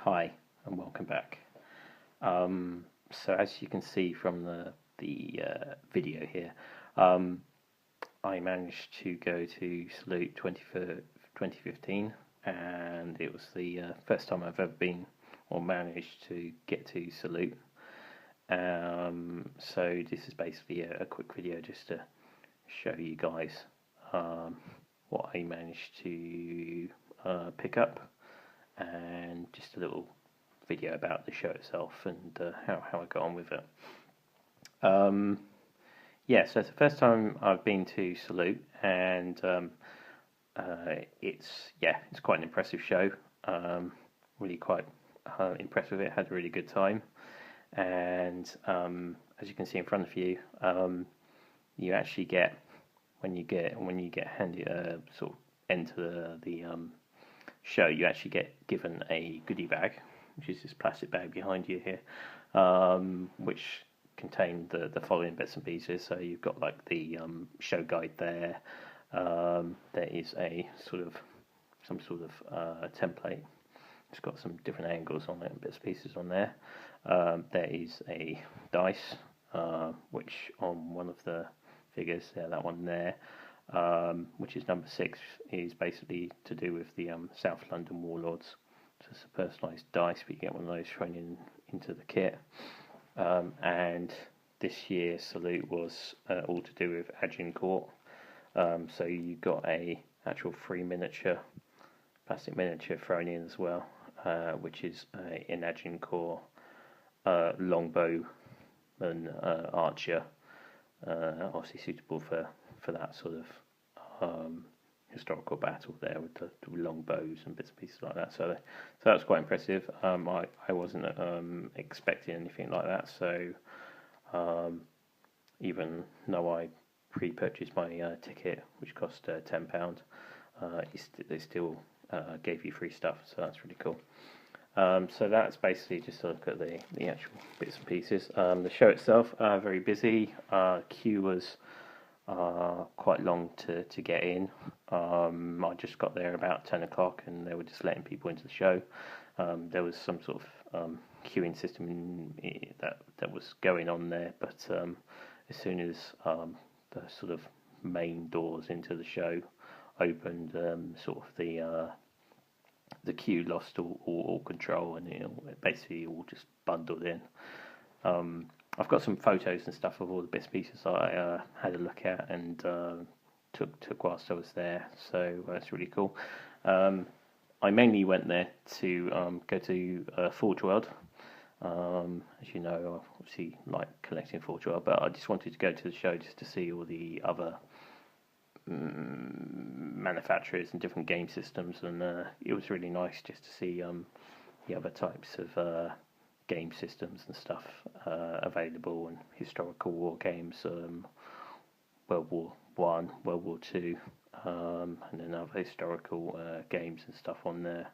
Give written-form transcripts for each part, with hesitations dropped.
Hi and welcome back. So as you can see from the video here, I managed to go to Salute 2015, and it was the first time I've ever been or managed to get to Salute. So this is basically a quick video just to show you guys what I managed to pick up, and just a little video about the show itself and how I got on with it. Yeah, so it's the first time I've been to Salute, and it's quite an impressive show. Really quite impressed with it. Had a really good time, and as you can see in front of you, you actually get when you get handed sort of enter the show, you actually get given a goodie bag, which is this plastic bag behind you here, which contain the following bits and pieces. So you've got like the show guide there. There is some sort of template. It's got some different angles on it and bits and pieces on there. There is a dice, which on one of the figures, that one there, which is number 6, is basically to do with the South London Warlords. So it's a personalised dice, but you get one of those thrown into the kit. And this year Salute was all to do with Agincourt. So you got a actual free plastic miniature thrown in as well, which is an Agincourt longbowman archer, obviously suitable for that sort of historical battle there with the long bows and bits and pieces like that. So that's quite impressive. I wasn't expecting anything like that. So even though I pre-purchased my ticket, which cost £10, they still gave you free stuff. So that's really cool. So that's basically just a look at the actual bits and pieces. The show itself, very busy. Queue was quite long to get in. I just got there about 10 o'clock, and they were just letting people into the show. There was some sort of queuing system that was going on there, but as soon as the sort of main doors into the show opened, sort of the queue lost all control, and it basically all just bundled in. I've got some photos and stuff of all the bits and pieces I had a look at and took whilst I was there, so that's really cool. I mainly went there to go to Forge World. As you know, I obviously like collecting Forge World, but I just wanted to go to the show just to see all the other manufacturers and different game systems, and it was really nice just to see the other types of game systems and stuff available, and historical war games, World War One, World War Two, and then other historical games and stuff on there,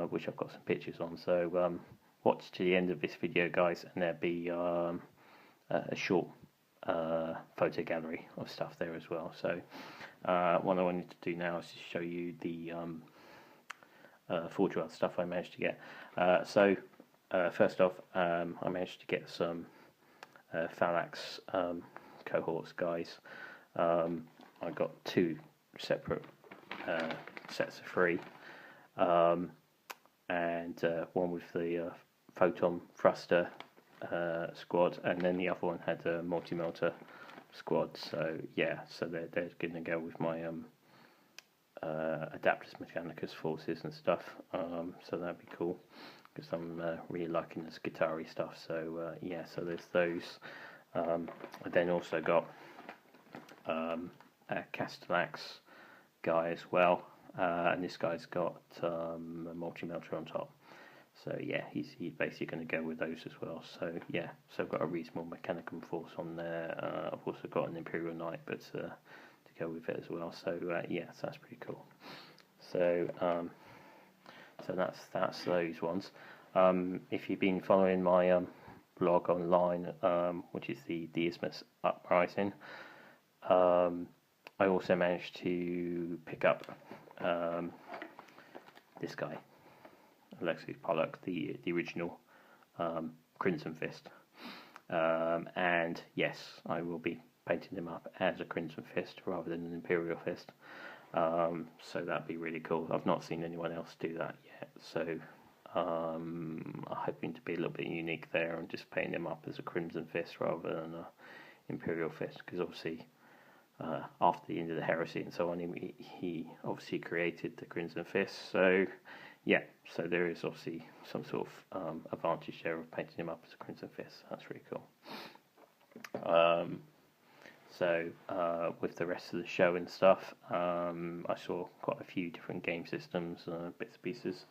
which I've got some pictures on. So watch to the end of this video, guys, and there'll be a short photo gallery of stuff there as well. So what I wanted to do now is to show you the Forge World stuff I managed to get. So first off, I managed to get some Phalanx cohorts guys. I got 2 separate sets of 3, and one with the Photon Thruster squad, and then the other one had a multi-melter squad. So yeah, so they're going to go with my Adeptus Mechanicus forces and stuff. So that'd be cool, because I'm really liking this guitar-y stuff. So yeah, so there's those. I then also got a Castellax guy as well, and this guy's got a multi-melter on top. So yeah, he's basically going to go with those as well. So yeah, so I've got a reasonable Mechanicum force on there. I've also got an Imperial Knight, but to go with it as well. So yeah, so that's pretty cool. So so that's those ones. If you've been following my blog online, which is the Isthmus Uprising, I also managed to pick up this guy. Alexis Pollock, the original Crimson Fist. And yes, I will be painting him up as a Crimson Fist rather than an Imperial Fist. So that'd be really cool. I've not seen anyone else do that yet, so I'm hoping to be a little bit unique there and just painting him up as a Crimson Fist rather than an Imperial Fist, because obviously after the end of the Heresy and so on, he obviously created the Crimson Fist. So yeah, so there is obviously some sort of advantage there of painting him up as a Crimson Fist. That's really cool. So with the rest of the show and stuff, I saw quite a few different game systems, bits and pieces.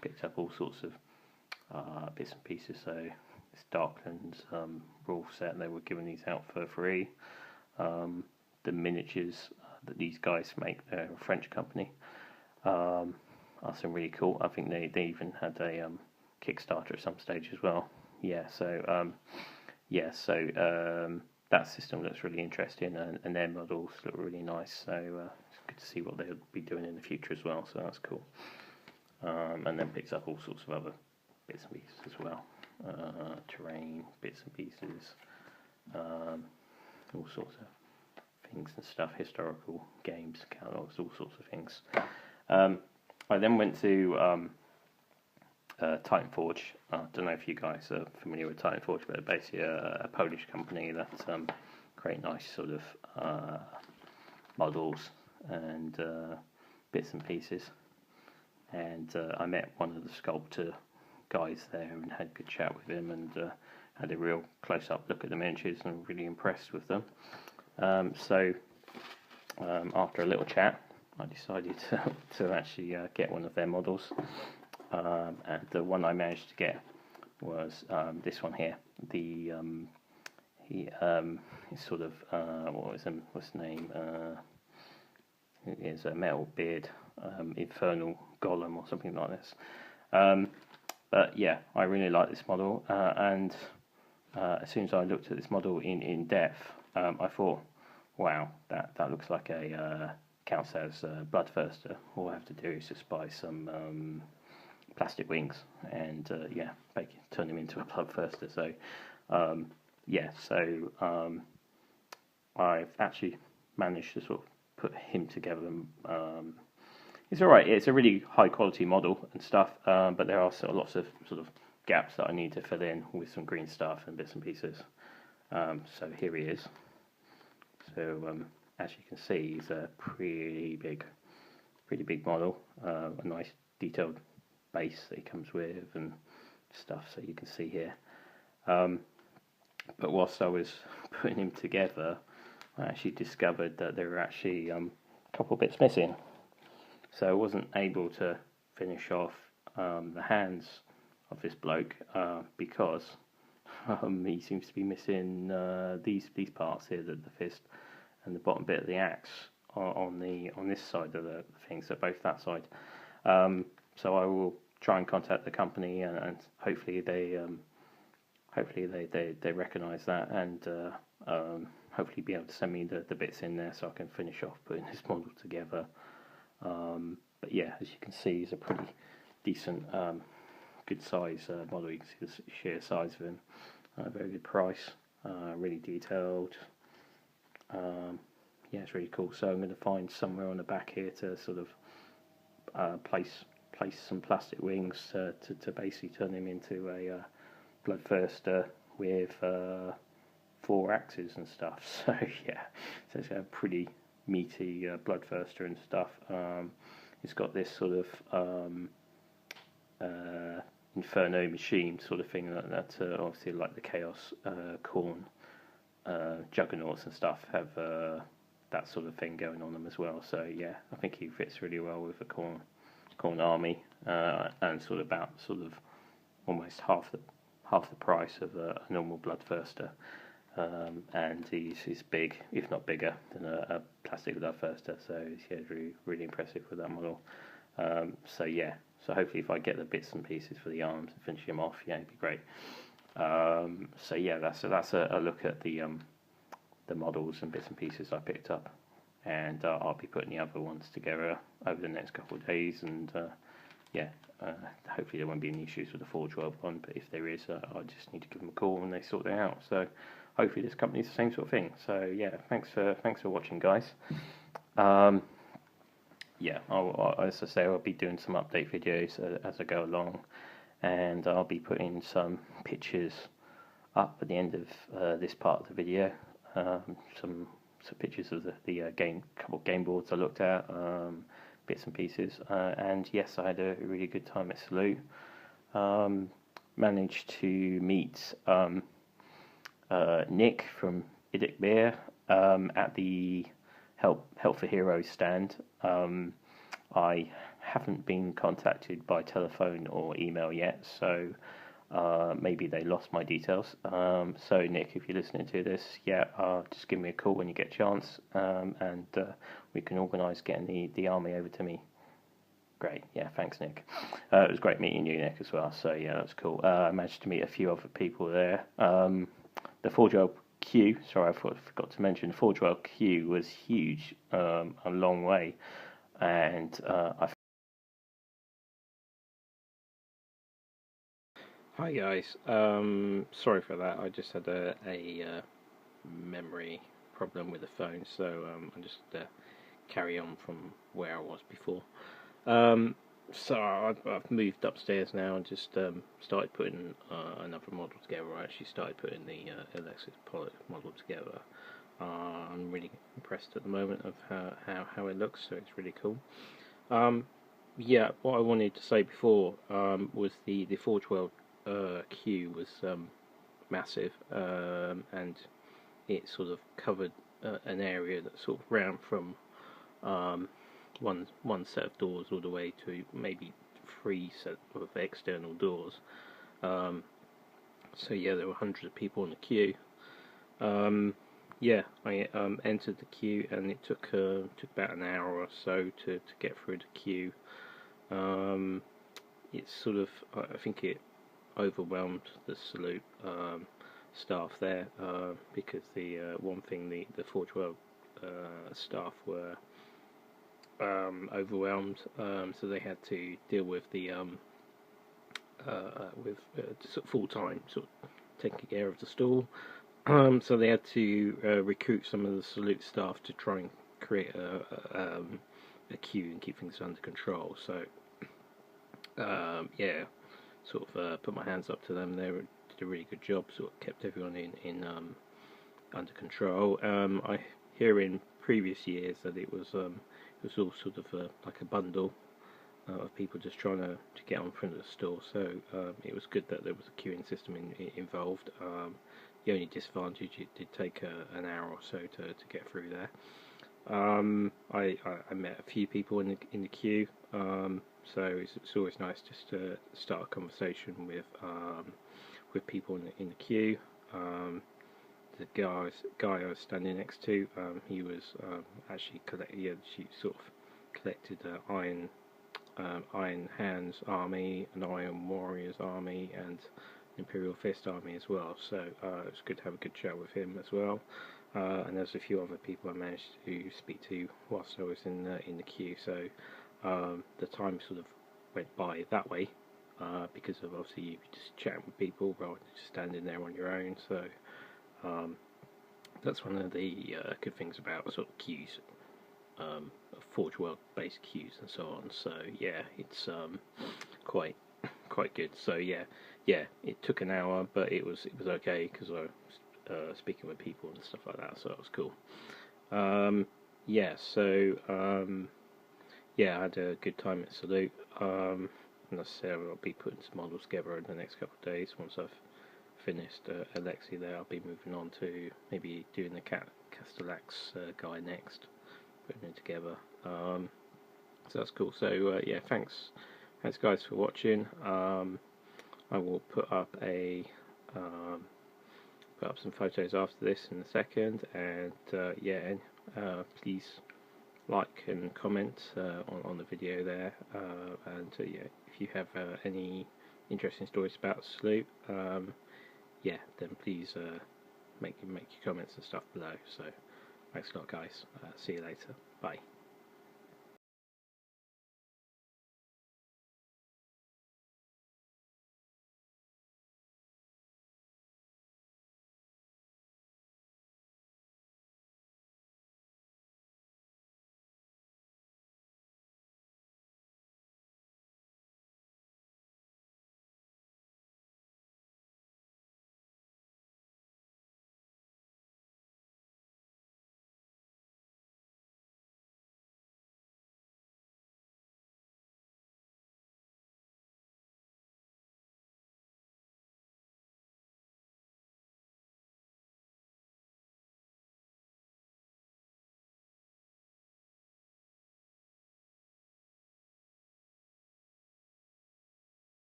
Picked up all sorts of bits and pieces. So it's Darklands rule set, they were giving these out for free. The miniatures that these guys make, they're a French company, are some really cool. I think they even had a Kickstarter at some stage as well. Yeah, so that system looks really interesting, and their models look really nice. So it's good to see what they'll be doing in the future as well. So that's cool. And then picks up all sorts of other bits and pieces as well. Terrain, bits and pieces, all sorts of things and stuff, historical games, catalogs, all sorts of things. I then went to Titan Forge. I don't know if you guys are familiar with Titan Forge, but basically a Polish company that create nice sort of models and bits and pieces. And I met one of the sculptor guys there and had a good chat with him, and had a real close-up look at the miniatures and really impressed with them. So after a little chat, I decided to actually get one of their models. And the one I managed to get was this one here. He is sort of what's his name? It is a metal beard, infernal golem or something like this. But yeah, I really like this model, and as soon as I looked at this model in depth, I thought, wow, that looks like a counts as Bloodthirster. All I have to do is just buy some plastic wings and turn him into a Bloodthirster. So I've actually managed to sort of put him together. It's alright, it's a really high quality model and stuff, but there are lots of sort of gaps that I need to fill in with some green stuff and bits and pieces. So here he is. So as you can see, he's a pretty big model, a nice detailed base that he comes with and stuff, so you can see here. But whilst I was putting him together, I actually discovered that there were actually a couple bits missing. So I wasn't able to finish off the hands of this bloke because he seems to be missing these parts here, the fist and the bottom bit of the axe on this side of the thing. So both that side. So I will try and contact the company and hopefully they recognise that and hopefully be able to send me the bits in there so I can finish off putting this model together. But yeah, as you can see, he's a pretty decent, good size model. You can see the sheer size of him. Very good price, really detailed. Yeah, it's really cool. So I'm going to find somewhere on the back here to sort of place some plastic wings to basically turn him into a Bloodthirster with 4 axes and stuff. So yeah, so it's a pretty meaty Bloodthirster and stuff. It's got this sort of Inferno machine sort of thing that obviously like the Chaos Khorne Juggernauts and stuff have that sort of thing going on them as well. So yeah, I think he fits really well with the Khorne army, and sort of almost half the price of a normal Bloodthirster. And he's big, if not bigger, than a plastic Bloodthirster. So yeah, really impressive with that model. So yeah, so hopefully if I get the bits and pieces for the arms and finish him off, yeah, it'd be great. So yeah, that's a look at the models and bits and pieces I picked up, and I'll be putting the other ones together over the next couple of days, and yeah, hopefully there won't be any issues with the 412 one, but if there is, I just need to give them a call and they sort it out. So hopefully this company's the same sort of thing. So yeah, thanks for watching, guys. Yeah, as I say, I'll be doing some update videos as I go along, and I'll be putting some pictures up at the end of this part of the video. Some pictures of the couple of game boards I looked at, bits and pieces, and yes, I had a really good time at Salute. Managed to meet Nick from Idic Beer at the Help for Heroes stand. I haven't been contacted by telephone or email yet, so maybe they lost my details. So Nick, if you're listening to this, yeah, just give me a call when you get a chance, and we can organise getting the army over to me. Great, yeah, thanks, Nick. It was great meeting you, Nick, as well. So yeah, that's cool. I managed to meet a few other people there. The Forge World queue, sorry, I forgot to mention, the Forge World queue was huge, a long way, and Hi guys, sorry for that. I just had a memory problem with the phone, so I'll just carry on from where I was before. So I've moved upstairs now and just started putting another model together. I actually started putting the Alexis Pollock model together. I'm really impressed at the moment of how it looks, so it's really cool. Yeah, what I wanted to say before was the Forge World queue was massive, and it sort of covered an area that sort of ran from one set of doors all the way to maybe 3 sets of external doors. So yeah, there were hundreds of people in the queue. Yeah, I entered the queue, and it took about an hour or so to get through the queue. It's sort of, I think it overwhelmed the Salute staff there, because the one thing the Forge World staff were overwhelmed, so they had to deal with the full time sort of taking care of the stall. So they had to recruit some of the Salute staff to try and create a queue and keep things under control. So yeah, sort of put my hands up to them. They did a really good job. Sort of kept everyone in under control. I hear in previous years that it was all sort of like a bundle of people just trying to get on front of the store. So it was good that there was a queuing system involved. The only disadvantage, it did take an hour or so to get through there. I met a few people in the queue, so it's always nice just to start a conversation with people in the queue. The guy I was standing next to, he was actually she sort of collected Iron Hands army, an Iron Warriors army, and Imperial Fist army as well. So it was good to have a good chat with him as well. And there's a few other people I managed to speak to whilst I was in the queue. So the time sort of went by that way, because of obviously you just chatting with people rather than just standing there on your own. So that's one of the good things about sort of queues, Forge World based queues and so on. So yeah, it's quite good. So yeah, it took an hour, but it was okay because I was speaking with people and stuff like that, so that was cool. Yeah, so yeah, I had a good time at Salute. And as I said, I'll be putting some models together in the next couple of days. Once I've finished Alexi there, I'll be moving on to maybe doing the Castellax guy next, putting it together. So that's cool. So yeah, thanks guys for watching. I will put up some photos after this in a second, and yeah, please like and comment on the video there, and yeah, if you have any interesting stories about Salute, yeah, then please make your comments and stuff below. So thanks a lot, guys. See you later. Bye.